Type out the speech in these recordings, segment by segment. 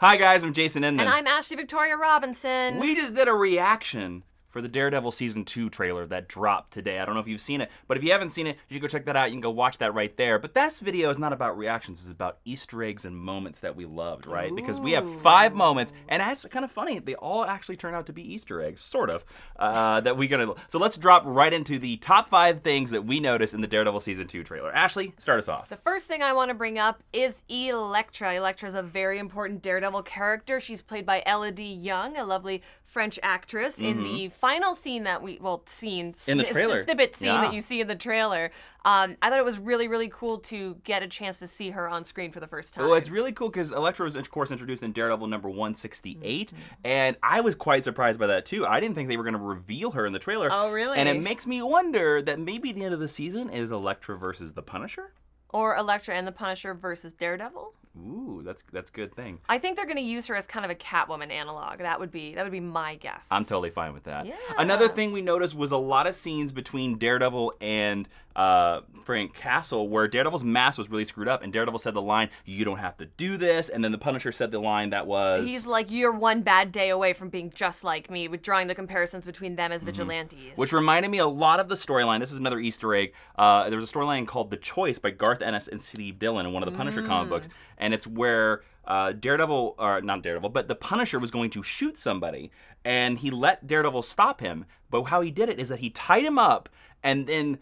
Hi guys, I'm Jason Inman. And I'm Ashley Victoria Robinson. We just did a reaction for the Daredevil Season 2 trailer that dropped today. I don't know if you've seen it, but if you haven't seen it, you can go check that out. You can go watch that right there. But this video is not about reactions. It's about Easter eggs and moments that we loved, right? Ooh. Because we have 5 moments, and it's kind of funny. They all actually turn out to be Easter eggs, sort of, that we're going to... So let's drop right into the top 5 things that we noticed in the Daredevil Season 2 trailer. Ashley, start us off. The first thing I want to bring up is Elektra. Elektra is a very important Daredevil character. She's played by Elodie Young, a lovely French actress. In the final scene that we, in the trailer. Snippet scene that you see in the trailer, I thought it was really, really cool to get a chance to see her on screen for the first time. Well, it's really cool because Elektra was, of course, introduced in Daredevil number 168, and I was quite surprised by that, too. I didn't think they were going to reveal her in the trailer. Oh, really? And it makes me wonder that maybe the end of the season is Elektra versus the Punisher? Or Elektra and the Punisher versus Daredevil? Ooh, that's a good thing. I think they're going to use her as kind of a Catwoman analog. That would be my guess. I'm totally fine with that. Yeah. Another thing we noticed was a lot of scenes between Daredevil and Frank Castle where Daredevil's mask was really screwed up, and Daredevil said the line, "You don't have to do this," and then the Punisher said the line that was... He's like, "You're one bad day away from being just like me," with drawing the comparisons between them as vigilantes. Which reminded me a lot of the storyline. This is another Easter egg. There was a storyline called The Choice by Garth Ennis and Steve Dillon in one of the Punisher comic books, and it's where not Daredevil, but the Punisher was going to shoot somebody, and he let Daredevil stop him, but how he did it is that he tied him up and then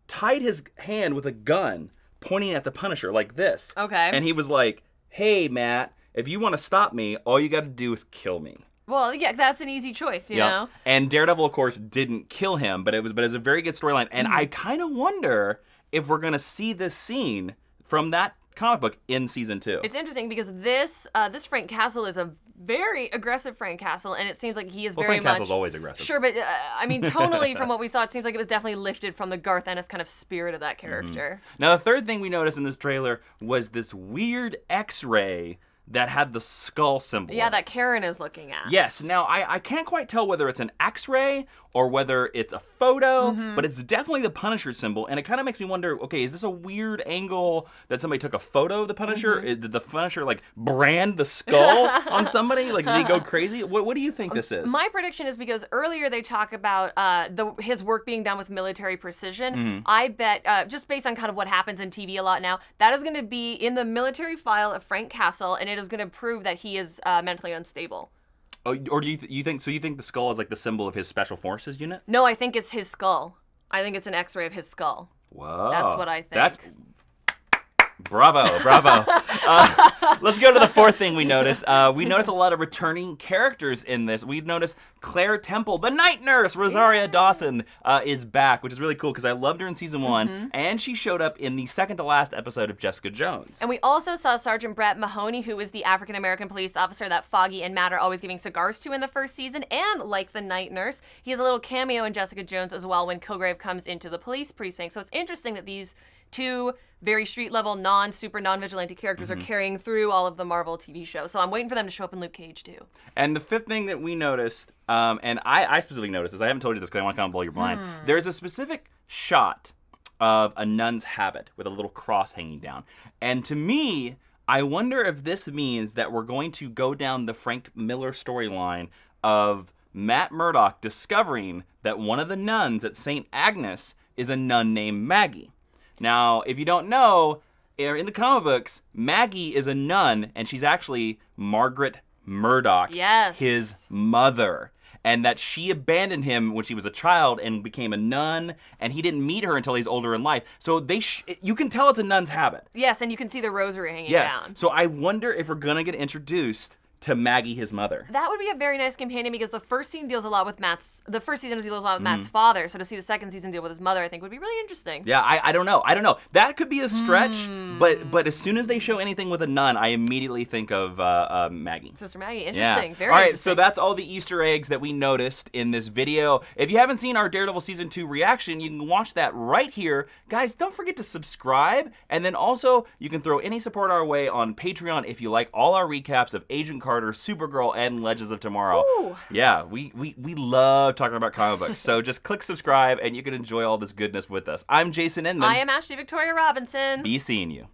tied his hand with a gun pointing at the Punisher like this. Okay. And he was like, "Hey, Matt, if you want to stop me, all you got to do is kill me." Well, yeah, that's an easy choice, you know? And Daredevil, of course, didn't kill him, but it was a very good storyline. And I kind of wonder if we're going to see this scene from that comic book in season 2. It's interesting because this Frank Castle is a very aggressive Frank Castle, and it seems like he is very Frank much... Castle's always aggressive. Sure, but I mean, tonally, from what we saw, it seems like it was definitely lifted from the Garth Ennis kind of spirit of that character. Now, the third thing we noticed in this trailer was this weird X-ray that had the skull symbol. Yeah, that Karen is looking at. Yes. Now, I can't quite tell whether it's an X-ray or whether it's a photo, but it's definitely the Punisher symbol, and it kind of makes me wonder, okay, is this a weird angle that somebody took a photo of the Punisher? Did the Punisher, like, brand the skull on somebody? Like, did he go crazy? What do you think this is? My prediction is because earlier they talk about his work being done with military precision. I bet, just based on kind of what happens in TV a lot now, that is going to be in the military file of Frank Castle, and it is going to prove that he is mentally unstable. Oh, or do you think the skull is like the symbol of his special forces unit? No, I think it's his skull. I think it's an X-ray of his skull. Whoa. That's what I think. Bravo. Let's go to the fourth thing we noticed. We noticed a lot of returning characters in this. We noticed Claire Temple, the night nurse, Rosaria Dawson, is back, which is really cool because I loved her in season 1, and she showed up in the second to last episode of Jessica Jones. And we also saw Sergeant Brett Mahoney, who is the African-American police officer that Foggy and Matt are always giving cigars to in the first season, and like the night nurse, he has a little cameo in Jessica Jones as well when Kilgrave comes into the police precinct. So it's interesting that these two very street-level, non-vigilante characters are carrying through all of the Marvel TV shows. So I'm waiting for them to show up in Luke Cage, too. And the fifth thing that we noticed, and I specifically noticed this, I haven't told you this because I want to kind of blow your mind. There's a specific shot of a nun's habit with a little cross hanging down. And to me, I wonder if this means that we're going to go down the Frank Miller storyline of Matt Murdock discovering that one of the nuns at St. Agnes is a nun named Maggie. Now, if you don't know, in the comic books, Maggie is a nun, and she's actually Margaret Murdock, his mother. And that she abandoned him when she was a child and became a nun, and he didn't meet her until he's older in life. So you can tell it's a nun's habit. Yes, and you can see the rosary hanging down. So I wonder if we're going to get introduced to Maggie, his mother. That would be a very nice companion because the first season deals a lot with Matt's father. So to see the second season deal with his mother, I think would be really interesting. Yeah, I don't know. That could be a stretch, but as soon as they show anything with a nun, I immediately think of Maggie. Sister Maggie, interesting. Yeah. Very all right, interesting. so that's all the Easter eggs that we noticed in this video. If you haven't seen our Daredevil Season 2 reaction, you can watch that right here. Guys, don't forget to subscribe, and then also you can throw any support our way on Patreon if you like all our recaps of Agent Carter, Supergirl, and Legends of Tomorrow. Ooh. Yeah, we love talking about comic books, so just click subscribe and you can enjoy all this goodness with us. I'm Jason Inman. I am Ashley Victoria Robinson. Be seeing you.